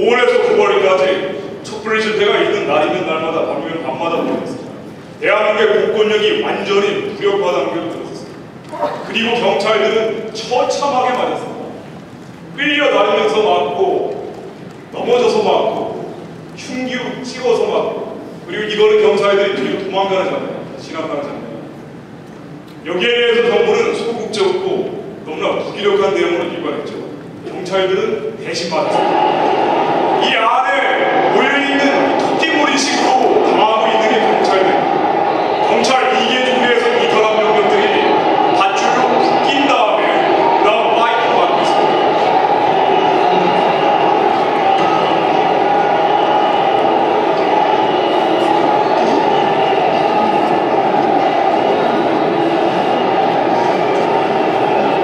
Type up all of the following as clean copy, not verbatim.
5월에서 9월까지 촛불 집회가 있는 날마다 밤이면 밤마다 보냈습니다. 대한민국의 공권력이 완전히 무력화된 걸 들었습니다. 그리고 경찰들은 처참하게 맞았습니다. 끌려다니면서 맞고, 넘어져서 맞고, 흉기 찍어서 맞고, 그리고 이거를 경찰들이 뒤로 도망가는 장면, 진압하는 장면. 여기에 대해서 정부는 소극적이고 너무나 무기력한 대응으로 일관했죠. 경찰들은 대신 맞았습니다. 이 안에 모여있는 토끼몰이식으로 당하고 있는 게 경찰들. 경찰 2개 중대에서 이 결합 병력들이 밧줄로 묶인 다음에 그 다음 파이트를 받고 있습니다.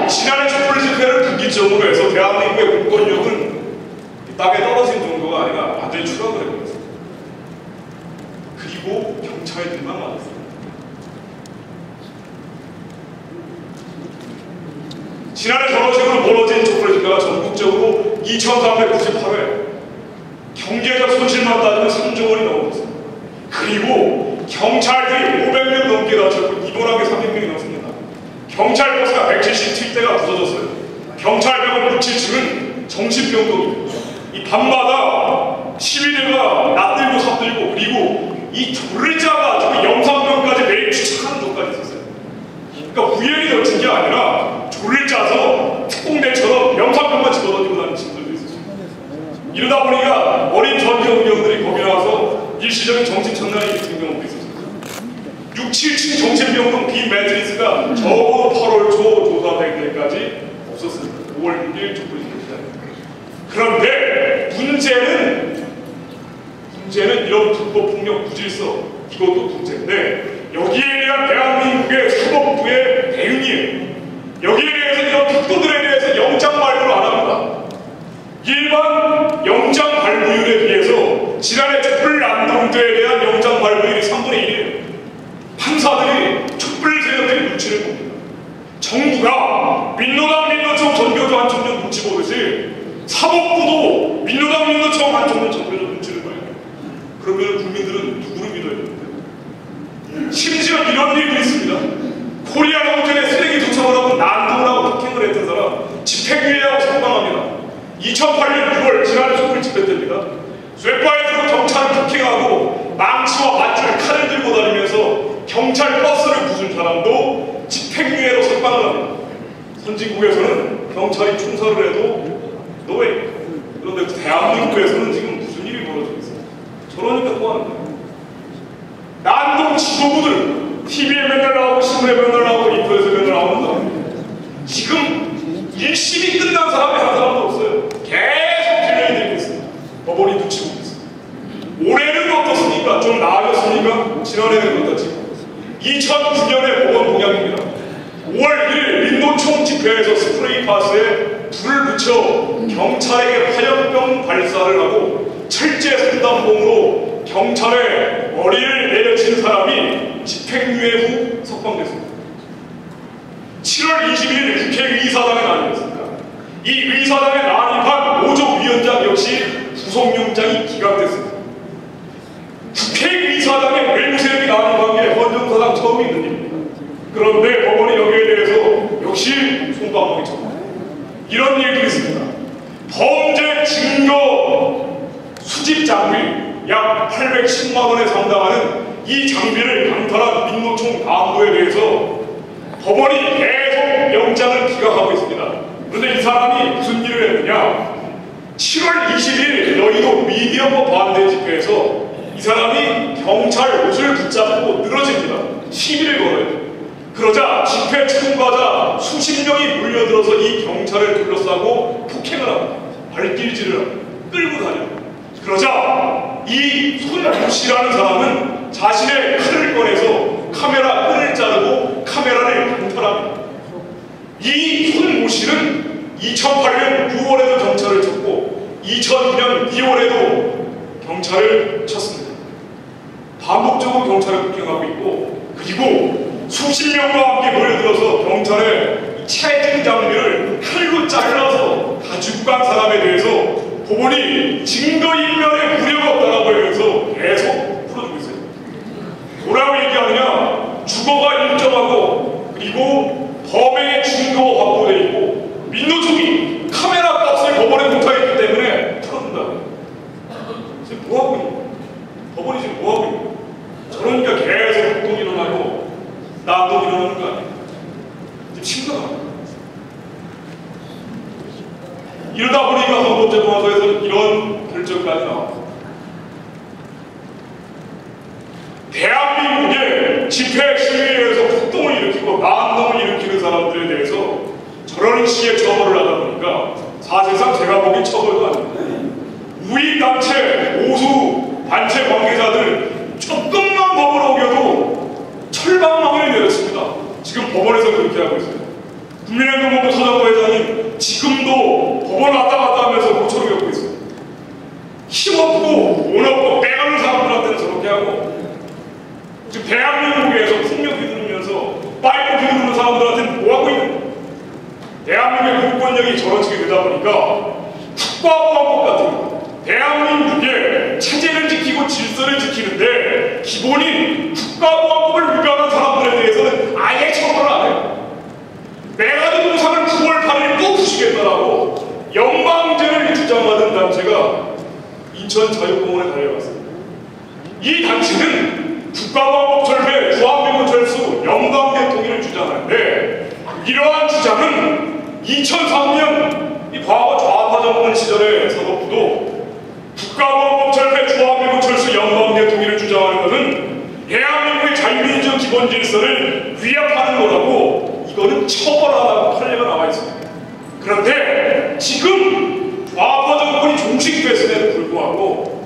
지난해 촛불 집회를 국기적으로 해서 대한민국의 공권력은 땅에 떨어진 정도가 아니라 완전히 추락을 해버렸습니다. 그리고 경찰들만 맞았습니다. 지난해 저런 식으로 벌어진 촛불 집회가 전국적으로 2,398회, 경제적 손실만 따지면 3조 원이 넘었습니다. 그리고 경찰들이 500명 넘게 다쳤고 입원하게 300명이 넘습니다. 경찰 버스가 177대가 부서졌어요. 경찰병원 6, 7층은 정신병동입니다. 이 밤마다 시위대가 낯들고 삽들고, 그리고 이 조를 짜가지고 영상병까지 매일 추측하는 조까지 있었어요. 그러니까 우연히 던진 게 아니라 조를 짜서 특공대처럼 영상병만 집어던지고 다니는 친구들도 있었습니다. 이러다 보니까 어린 전경병들이 거기 나와서 일시적인 정신착란이 있는 경우도 있었습니다. 6, 7층 정신병동 빈 매트리스가 적어도 8월 초 조사될 때까지 없었습니다. 5월 6일 촛불 집회입니다. 그런데 문제는 이런 불법폭력 무질서, 이것도 문제인데 여기에 대한 대한민국의 사법부의 대응이에요. 여기에 대해서 이런 특도들에 대해서 영장 발부를 안 합니다. 일반 영장 발부율에 비해서 지난해 촛불 난동죄에 대한 영장 발부율이 3분의 1이에요. 판사들이 촛불 세력들이 눈치를 봅니다. 정부가 민노당 민노총 전교조 한청년 눈치 보듯이 사법부도 민노당 민노총 한청년 전교조 눈치를 봐요. 그러면 국민들은 누구를 믿어야 됩니까? 심지어 이런 일도 있습니다. 코리아 호텔에 쓰레기 도착을 하고 난동을 하고 폭행을 했던 사람 집행유예하고 석방합니다. 2008년 6월 지난해 촛불 집회 때입니다. 쇠바에서 경찰을 폭행하고 망치와 밧줄, 칼을 들고 다니면서 경찰 버스를 부순 사람도 집행유예로 석방을 합니다. 선진국에서는 경찰이 총살을 해도 노예. 그런데 대한민국에서는 지금 무슨 일이 벌어지고 있어요? 저러니까 또 하는 거예요. 난동 지도부들 TV에 맨날 나오고 신문에 맨날 나오고 인터넷에 맨날 나오는 사람입니다. 지금 1심이 끝난 사람이 한 사람도 없어요. 계속 진행이 되고 있습니다. 법원이 눈치 보고 있습니다. 올해는 어떻습니까? 좀 나아졌습니까? 지난해는 어떻습니까? 2009년의 법원 공약입니다. 5월 1일 민노총 집회에서 스프레이 가스에 불을 붙여 경찰에게 화염병 발사를 하고 철제 상담봉으로 경찰의 머리를 내려친 사람이 집행유예 후 석방됐습니다. 7월 21일 국회의사당에 난입했습니다. 이 의사당에 난입한 노조 위원장 역시 구속영장이 기각됐습니다. 국회의사당에 외부 세력이 난입한 게 헌정사상 처음 있는 일입니다. 그런데 법원이 여기에 대해서 역시 손방망이 쳤습니다. 이런 일도 있습니다. 범죄 증거 수집 장비 약 810만 원에 상당하는 이 장비를 강탈한 민노총 간부에 대해서 법원이 계속 영장을 기각하고 있습니다. 그런데 이 사람이 무슨 일을 했느냐? 7월 20일 여의도 미디어법 반대 집회에서 이 사람이 경찰 옷을 붙잡고 늘어집니다. 시비를 걸어요. 그러자 집회 참가자 수십 명이 몰려들어서 이 경찰을 둘러싸고 폭행을 합니다. 발길질을 합니다. 끌고 다녀요. 그러자 이 손모씨라는 사람은 자신의 칼을 꺼내서 카메라 끈을 자르고 카메라를 강탈합니다. 이 손모씨는 2008년 6월에도 경찰을 쳤고 2009년 2월에도 경찰을 쳤습니다. 반복적으로 경찰을 폭행하고 있고, 그리고 수십 명과 함께 몰려들어서 경찰의 체증 장비를 칼로 잘라서 가지고 간 사람에 대해서 법원이 증거인멸의 우려가 없다라고 하면서 계속 풀어주고 있어요. 뭐라고 얘기하느냐? 주거가 인정하고 그리고 범행의 증거가 확보되어 있고 민노총이 카메라 값을 법원에 못하겠기 때문에 풀어준다. 지금 뭐하고 있는 거야? 법원이 지금 뭐하고 있는 거야? 저러니까 계속 폭동이 일어나고 난동이 일어나는 거 아니에요? 지금 심각합니다. 이러다 보니까 헌법재판소에서 이런 결정까지 나왔습니다. 대한민국의 집회 시위에서 폭동을 일으키고 난동을 일으키는 사람들에 대해서 저런 식의 처벌을 하다 보니까 사실상 제가 보기엔 처벌도 아닙니다. 우익단체, 보수 단체 관계자들 조금만 법을 어겨도 철방망이를 내렸습니다. 지금 법원에서 그렇게 하고 있어요. 국민의힘 본부 서정호 회장님 지금도 법원 왔다 갔다 하면서 고초를 겪고 있어요. 힘없고 돈 없고 빼가는 사람들한테는 저렇게 하고 지금 대한민국에서 폭력 휘두르면서 파이프 휘두르는 사람들한테는 뭐하고 있는 거예요? 대한민국의 공권력이 저런 식이 되다 보니까 국가보안법 같은 거 대한민국의 체제를 지키고 질서를 지키는데 기본인 국가보안법을 위반한 사람들에 대해서는 아예 처벌을 안 해요. 메가드 동상을 9월 8일 또 부수겠다라고 영방제를 주장하던 단체가 인천 자유공원에 달려갔습니다. 이 단체는 국가보안법 철폐, 주한미군 철수, 영방제 통일을 주장하는데 이러한 주장은 2003년 이 과거 좌파 정권 시절의 사법부도 국가보안법 철폐, 주한미군 철수, 영방제 통일을 주장하는 것은 대한민국의 자유민주적 기본 질서를 위협하는 거라고 이거는 처벌하라고 판례가 나와 있습니다. 그런데 지금 좌파 정권이 종식됐음에도 불구하고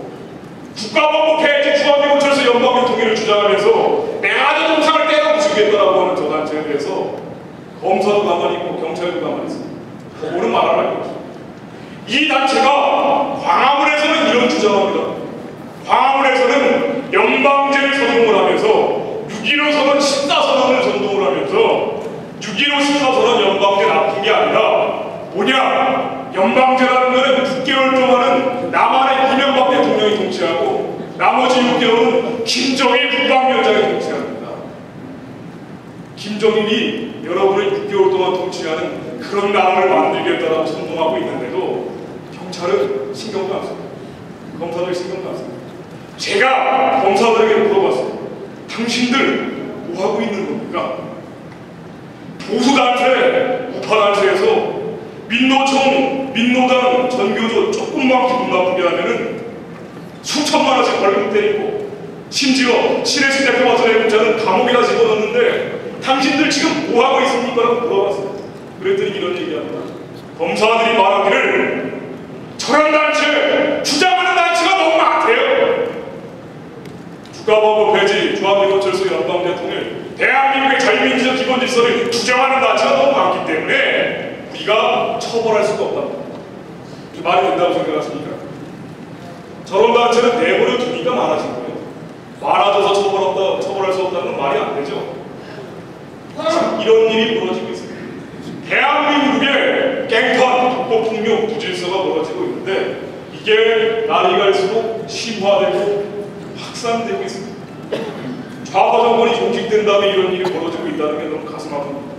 국가보안법 폐지, 주한미군 철수, 영방제 통일을 주장하면서 메가드 동상을 때려 부수겠다라고 하는 저 단체에 대해서 검사도 가만히 있고 경찰도 가만히 있습니다. 법원은 말을 할 것입니다. 이 단체가 광화문에서는 이런 주장합니다. 광화문에서는 영방제를 선동을 하면서 6.15 선언 14선언을 선동을 하면서 6.15 14선언 영방제 나쁜 게 아니라 뭐냐? 영방제라는 것은 6개월 동안은 남한의 이명박 대통령이 통치하고 나머지 6개월은 김정일 국방위원장이 통치합니다. 김정일이 여러분을 6개월 동안 통치하는 그런 나라를 만들겠다라고 선동하고 있는데도 경찰은 신경도 안 씁니다. 검사들 신경도 안 씁니다. 제가 검사들에게 물어봤습니다. 당신들 뭐하고 있는 겁니까? 보수단체, 우파단체에서 민노총, 민노당, 전교조 조금만 기분 나쁘게 하면은 수천만 원씩 벌금 때리고 심지어 신혜식 대표 같은 애국자는 감옥에다 집어넣는데 당신들 지금 뭐하고 있습니까? 라고 물어봤어요. 그랬더니 이런 얘기합니다. 검사들이 말하기를 저런 단체, 주장하는 단체가 너무 많대요. 국가보안법 폐지, 주한미군 철수, 영방제 통일, 대한민국의 자유민주적 기본 질서를 주장하는 단체가 너무 많기 때문에 우리가 처벌할 수가 없다. 말이 된다고 생각하십니까? 저런 단체는 내버려 두기가 많아진 거예요. 많아져서 처벌할 수 없다는 건 말이 안 되죠. 이런 일이 벌어지고 있습니다. 대한민국의 갱판, 독보폭력, 부질서가 벌어지고 있는데 이게 날이 갈수록 심화되고 확산되고 있습니다. 좌파 정권이 종식된 다음에 이런 일이 벌어지고 있다는 게 너무 가슴 아픕니다.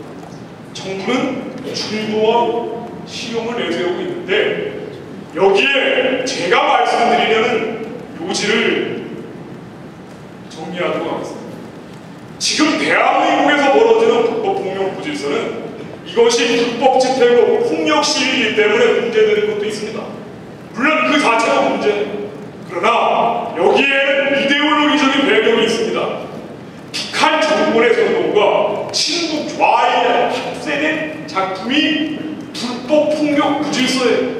정부는 중도와 실용을 내세우고 있는데 여기에 제가 말씀드리려는 요지를 정리하도록 하겠습니다. 지금 대한민국에서 벌어지는 독보폭력 부질서는 이것이 불법 집회고 폭력 시위이기 때문에 문제되는 것도 있습니다. 물론 그 자체가 문제예요. 그러나 여기에는 이데올로기적인 배경이 있습니다. 북한 정권의 선동과 친북 좌익에 합세된 작품이 불법 폭력 부질서예요.